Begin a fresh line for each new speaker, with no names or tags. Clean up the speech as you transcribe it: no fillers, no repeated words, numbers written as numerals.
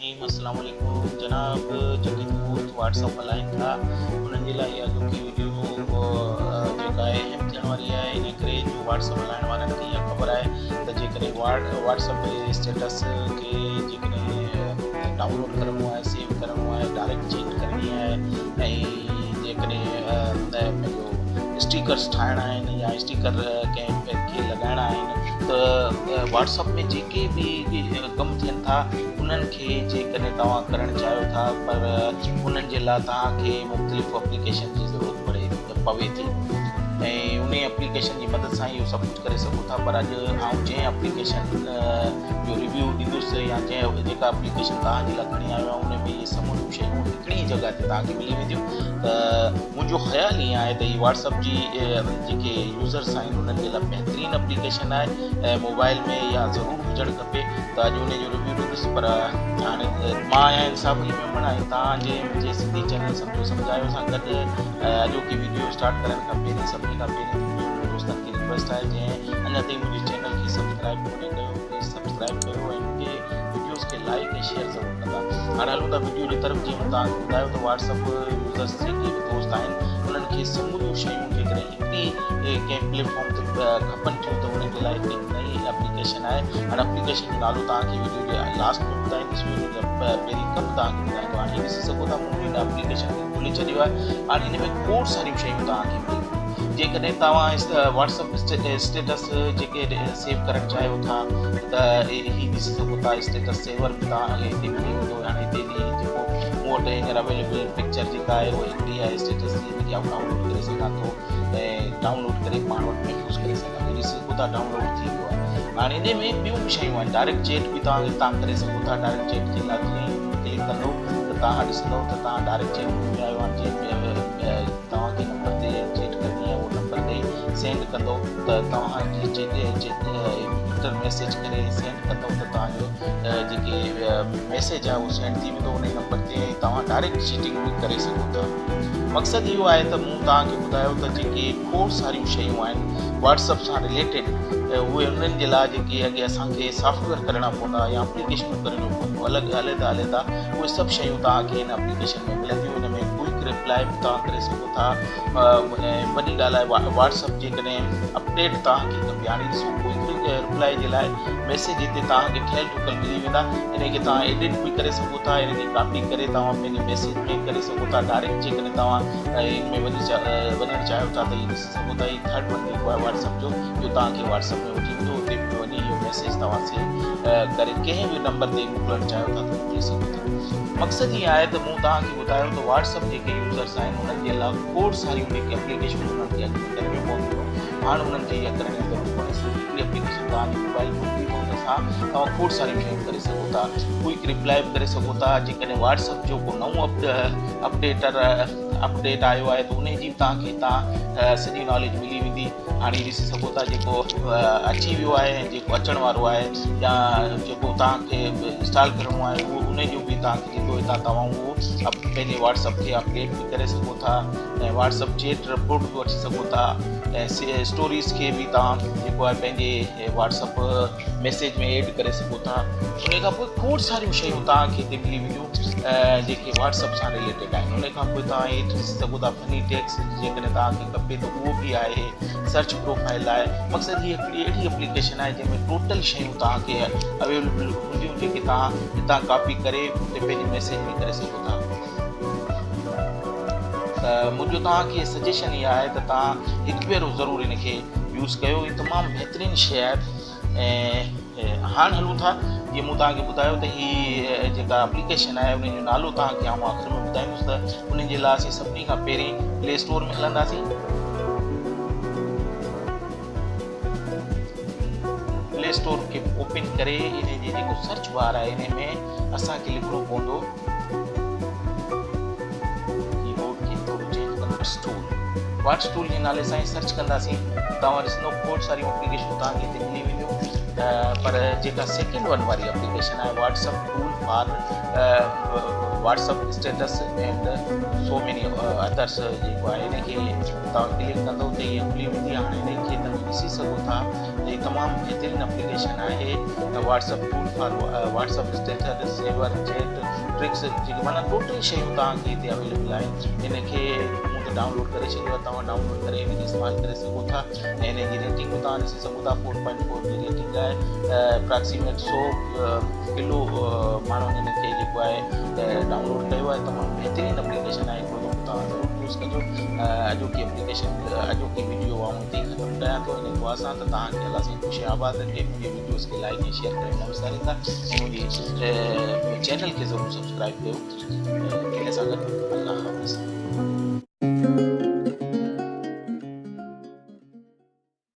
रहीम अस्सलाम वालेकुम जनाब। जेके दोस्त व्हाट्सअप हलाइनि था उन्हनि जे लाइ इहा ॾुखी वीडियो जेका आहे अहम थियण वारी आहे। इन करे जो व्हाट्सअप हलाइण वारनि खे इहा ख़बर आहे त जेकॾहिं व्हाट्सअप जे स्टेटस खे जेकॾहिं डाउनलोड करिणो आहे, सेव करिणो आहे, डायरेक्ट चेट करणी आहे ऐं जेकॾहिं पंहिंजो स्टिकर्स ठाहिणा आहिनि या स्टिकर कंहिं खे लॻाइणा आहिनि त व्हाट्सअप में जेके बि कमु थियनि था उन्हनि खे जेकॾहिं तव्हां करणु चाहियो था पर उन्हनि जे लाइ तव्हांखे मुख़्तलिफ़ एप्लीकेशन जी ज़रूरत पवे थी ऐं उन एप्लीकेशन जी मदद सां इहो सभु कुझु करे सघो था। पर अॼु आउं जंहिं एप्लीकेशन जो रिव्यू ॾींदुसि या जेका एप्लीकेशन तव्हांजे लाइ खणी आयो आहे उन में इहे समूरियूं शयूं हिकिड़ी जॻह ते तव्हांखे मिली वेंदियूं। त मुंहिंजो ख़्यालु ईअं आहे त हीअ व्हाट्सअप जी जेके यूज़र्स आहिनि उन्हनि जे लाइ बहितरीनु एप्लीकेशन आहे ऐं मोबाइल में इहा ज़रूरु हुजणु खपे। त अॼु उनजो रिव्यू ॾींदुसि पर हाणे मां आहियां इंसाफ़ जी मेमण ऐं तव्हांजे मुंहिंजे सिंधी चैनल सम्झायो सां गॾु अॼोकी वीडियो स्टार्ट करण खां पहिरीं सभिनी खां पहिरीं दोस्तनि खे रिक्वेस्ट आहे जंहिं अञा ताईं मुंहिंजे चैनल खे सब्सक्राइब कोन्हे कयो प्लीज़ सब्सक्राइब कयो ऐं मुंहिंजे वीडियोज़ खे लाइक ऐं शेयर ज़रूरु कंदा। हाणे हलूं था वीडियो जी तरफ़। जीअं तव्हांखे ॿुधायो त व्हाट्सअप यूज़र्स जेके बि दोस्त आहिनि उन्हनि खे समूरियूं शयूं जेकॾहिं हिकिड़ी कंहिं प्लेटफॉर्म ते खपनि थियूं त उन्हनि जे लाइ हिकिड़ी नई एप्लीकेशन आहे। हाणे एप्लीकेशन जो नालो तव्हांखे वीडियो जे लास्ट में ॿुधाईंदुसि, वीडियो जे पहिरीं कमु तव्हांखे ॿुधाईंदो। हाणे ॾिसी सघो था मूं हिन एप्लीकेशन खे खोले छॾियो आहे। हाणे हिन में खोड़ सारियूं शयूं तव्हांखे मिलंदियूं। जेकॾहिं तव्हां व्हाट्सअप स्टेटस जेके सेव करणु चाहियो था त हीअ ॾिसी सघो था स्टेटस सेवर बि तव्हांखे हिते मिली वेंदो। हाणे हिते जेको मूं वटि हींअर अवेलेबल पिक्चर जेका आहे उहा हिकिड़ी आहे स्टेटस जी जेकी आउं डाउनलोड करे सघां थो ऐं डाउनलोड करे पाण वटि महफ़ूज़ करे सघां थो। ॾिसी सघो था डाउनलोड थी वियो आहे। हाणे इन में ॿियूं बि शयूं आहिनि। डायरेक्ट चेट बि तव्हां करे सघो था। डायरेक्ट चेट जे लाइ जीअं ई क्लिक कंदो त तव्हां ॾिसंदव त तव्हां डायरेक्ट चेट में आयो आहे। जीअं तव्हांखे नंबर ते चेट करणी आहे उहो नंबर ते सेंड कंदो त तव्हांखे ट्विटर मैसेज करे सेंड कंदो त तव्हांजो जेके मैसेज आहे उहो सेंड थी वेंदो उन नंबर ते। तव्हां डायरेक्ट चीटिंग बि करे सघो था। मक़सदु इहो आहे त मूं तव्हांखे ॿुधायो त जेके खोड़ सारियूं शयूं आहिनि व्हाट्सअप सां रिलेटेड उहे उन्हनि जे लाइ जेके अॻे असांखे सॉफ्टवेयर करणा पवंदा या एप्लीकेशनूं करणियूं पवंदियूं अलॻि अलॻि उहे सभु शयूं तव्हांखे हिन एप्लीकेशन में मिलंदियूं। हिन में क्विक रिप्लाई बि तव्हां करे सघो था। ऐं वॾी ॻाल्हि आहे व्हाट्सअप जेकॾहिं अपडेट तव्हांखे खपे। हाणे ॾिसो क्विक रिप्लाई जे लाइ मैसेज हिते तव्हांखे ठहियलु ठुकल मिली वेंदा। इनखे तव्हां एडिट बि करे सघो था। इनखे कॉपी करे तव्हां पंहिंजे मैसेज में करे सघो था। डायरेक्ट जेकॾहिं तव्हां इन में वञणु चाहियो था त इहो ॾिसी सघो था। इहो थर्ड वन जेको आहे व्हाट्सअप जो इहो तव्हांखे व्हाट्सअप में वठी वेंदो। उते बि वञी इहो मैसेज तव्हां सेव करे कंहिं बि नंबर ते मोकिलणु चाहियो था त मोकिले सघो था। मक़सदु ईअं आहे त मूं तव्हांखे ॿुधायो त व्हाट्सअप जेके यूज़र्स आहिनि उन्हनि जे लाइ खोड़ सारियूं जेके एप्लीकेशन उन्हनि खे करणियूं पवंदियूं। हाणे उन्हनि खे इहा करण जी ज़रूरत कोन्हे। सिर्फ़ु हिकिड़ी एप्लीकेशन तव्हांजे मोबाइल में हूंदी त हुन सां तव्हां खोड़ सारियूं शयूं करे सघो था। क्विक रिप्लाई बि करे सघो था। जेकॾहिं व्हाट्सअप जो को नओं अपडेट आयो आहे त उन जी बि तव्हांखे हितां सॼी नॉलेज मिली वेंदी। हाणे ॾिसी सघो था जेको अची वियो आहे ऐं जेको अचण वारो आहे या जेको तव्हांखे इंस्टॉल करिणो आहे उहो उन जो बि तव्हांखे थींदो। हितां तव्हां उहो पंहिंजे व्हाट्सअप खे अपडेट बि करे सघो था ऐं व्हाट्सअप चेट रिपोर्ट बि वठी सघो था ऐं स्टोरीज़ खे बि तव्हां जेको आहे पंहिंजे व्हाट्सअप मैसेज में ऐड करे सघो था। उन खां पोइ खोड़ सारियूं शयूं तव्हांखे हिते मिली वेंदियूं जेके व्हाट्सअप सां रिलेटेड आहिनि। उन खां पोइ तव्हां हेठि ॾिसी सघो था फनी टेक्स्ट जेकॾहिं तव्हांखे खपे त उहो बि आहे। सर्च प्रोफाइल आहे। मक़सदु हीअ हिकिड़ी अहिड़ी एप्लीकेशन आहे जंहिंमें टोटल शयूं तव्हांखे अवेलेबल हूंदियूं जेके तव्हां हितां कॉपी करे उते पंहिंजे मैसेज में करे सघो था। त मुंहिंजो तव्हांखे सजेशन इहा आहे त तव्हां हिकु भेरो ज़रूरु हिनखे यूज़ कयो। हीअ तमामु बहितरीनु शइ आहे। ऐं हाणे हलूं था जीअं मूं तव्हांखे ॿुधायो त हीअ जेका एप्लीकेशन आहे उनजो नालो तव्हांखे आउं आख़िर में ॿुधाईंदुसि त उन जे लाइ असीं सभिनी खां पहिरीं प्ले स्टोर में हलंदासीं। प्ले स्टोर खे ओपन करे इन जी जेको सर्च बार आहे इन में असांखे लिखणो पवंदो कीबोर्ड खे थोरो चेंज कंदो व्हाट्स टूल जे नाले सां ई सर्च कंदासीं। तव्हां ॾिसंदो खोड़ सारियूं एप्लीकेशनूं तव्हांखे हिते मिली वेंदियूं। पर जेका सेकेंड वन वारी एप्लीकेशन आहे WhatsApp tool for WhatsApp status and so many others जेको आहे इनखे तव्हां क्लिक कंदो त इहे खुली वेंदी। हाणे इनखे तव्हां ॾिसी सघो था त हीअ तमामु बहितरीनु एप्लीकेशन आहे WhatsApp tool for WhatsApp status saver chat tricks जेके माना टोटल शयूं तव्हांखे हिते अवेलेबल आहिनि। इनखे डाउनलोड करे छॾियो आहे, तव्हां डाउनलोड करे इनखे इस्तेमालु करे सघो था ऐं इन जी रेटिंग बि तव्हां ॾिसी सघो था। 4.4 जी रेटिंग आहे। अप्रॉक्सीमेट 100 किलो माण्हुनि इनखे जेको आहे डाउनलोड कयो आहे। तमामु बहितरीनु एप्लीकेशन आहे, हिकिड़ो दफ़ो तव्हां ज़रूरु यूज़ कजो। अॼोकी एप्लीकेशन अॼोकी वीडियो आऊं हिते ई ख़तमु कयां थो। इन खां असां त तव्हांखे अलाह साईं ख़ुशि आबाद रखे। मुंहिंजे वीडियोज़ खे लाइक ऐं शेयर करे न विसारींदा ऐं मुंहिंजी चैनल खे ज़रूरु सब्सक्राइब कयो। इन सां गॾु अल्लाह हाफ़िज़।